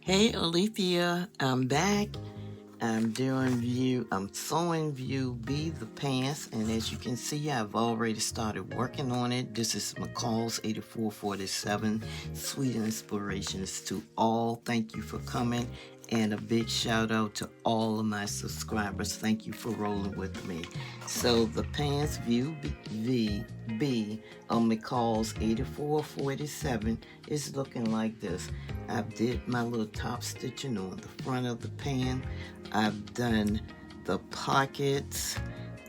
Hey Alethea, I'm back. I'm sewing view B the pants, and as you can see, I've already started working on it. This is McCall's 8447 Sweet Inspirations to all. Thank you for coming, and a big shout out to all of my subscribers. Thank you for rolling with me. So the pants view B on McCall's 8447 is looking like this. I did my little top stitching on the front of the pant. I've done the pockets,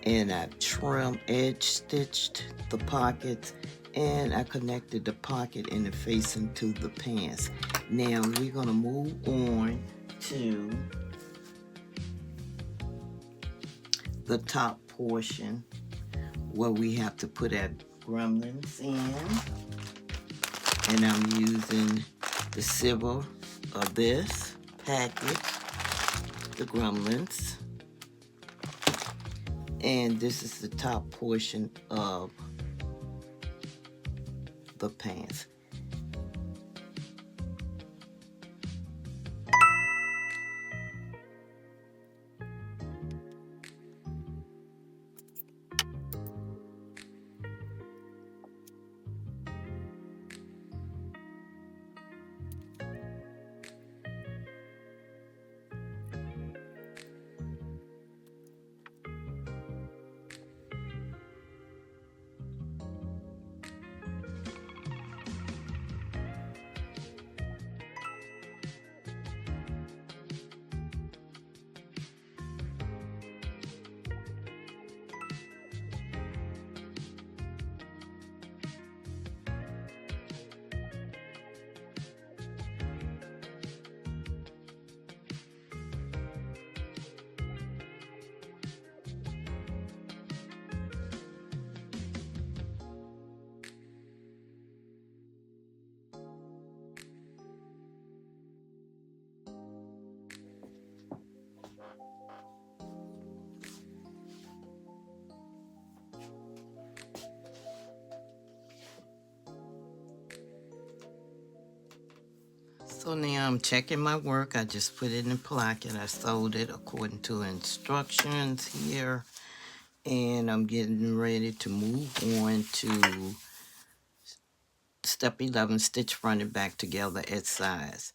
and I've trimmed, edge stitched the pockets, and I connected the pocket and the facing to the pants. Now we're going to move on to the top portion where we have to put our gremlins in, and I'm using the silver of this package, the gremlins, and this is the top portion of the pants. So now I'm checking my work. I just put it in a pocket. I sewed it according to instructions here. And I'm getting ready to move on to step 11, stitch front and back together at size.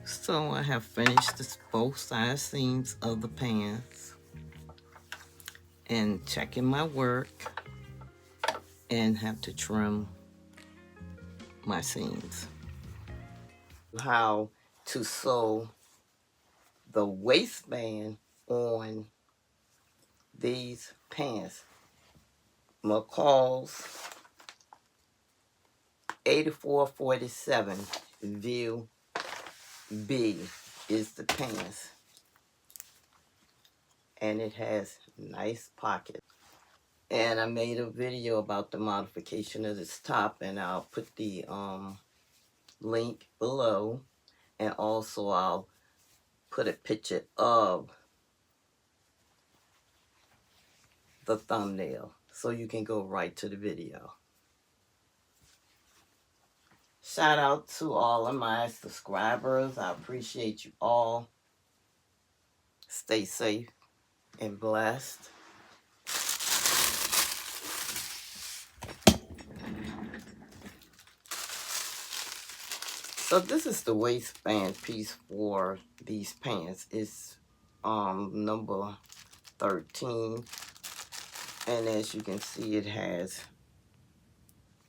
So I have finished both side seams of the pants, and checking my work, and have to trim my seams. How to sew the waistband on these pants. McCall's 8447 view B is the pants, and it has nice pockets. And I made a video about the modification of this top, and I'll put the link below, and also I'll put a picture of the thumbnail so you can go right to the video. Shout out to all of my subscribers. I appreciate you all. Stay safe and blessed. So this is the waistband piece for these pants. It's number 13, and as you can see, it has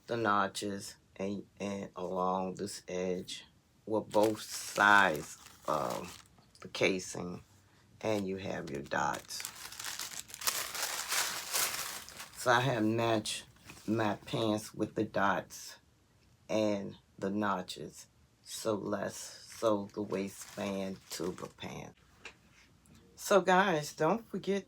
the notches and along this edge with both sides of the casing, and you have your dots. So I have matched my pants with the dots and the notches. So let's sew the waistband to the pant. So guys, don't forget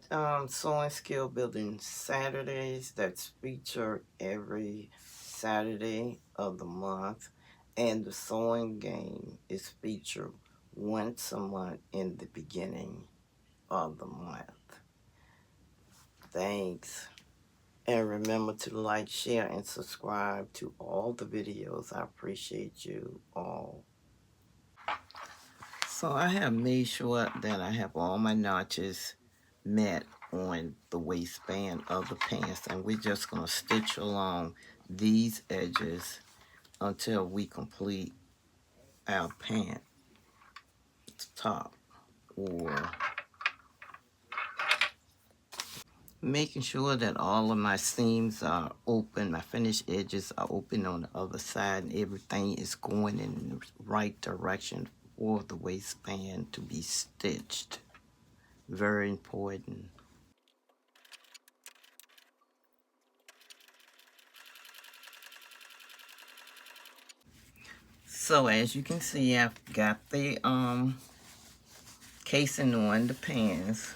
Sewing Skill Building Saturdays. That's featured every Saturday of the month. And the sewing game is featured once a month in the beginning of the month. Thanks. And remember to like, share, and subscribe to all the videos. I appreciate you all. So I have made sure that I have all my notches met on the waistband of the pants, and we're just going to stitch along these edges until we complete our pant top, or making sure that all of my seams are open, my finished edges are open on the other side, and everything is going in the right direction for the waistband to be stitched. Very important. So as you can see, I've got the casing on the pants.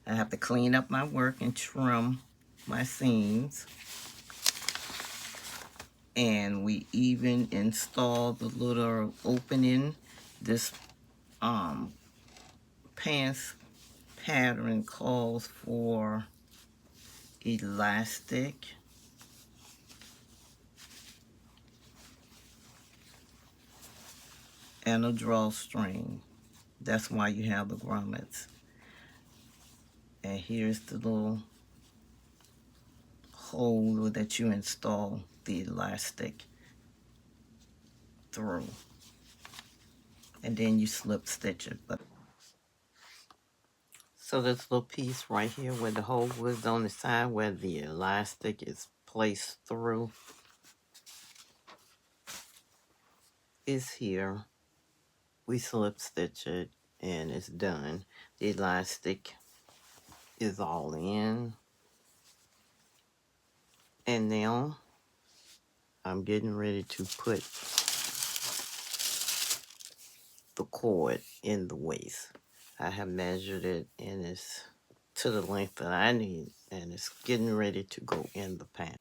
I have to clean up my work and trim my seams. And we even installed the little opening. This pants pattern calls for elastic and a drawstring. That's why you have the grommets. And here's the little hole that you install the elastic through. And then you slip stitch it. So this little piece right here where the hole was on the side where the elastic is placed through is here. We slip stitch it and it's done. The elastic is all in. And now I'm getting ready to put the cord in the waist. I have measured it and it's to the length that I need, and it's getting ready to go in the pant.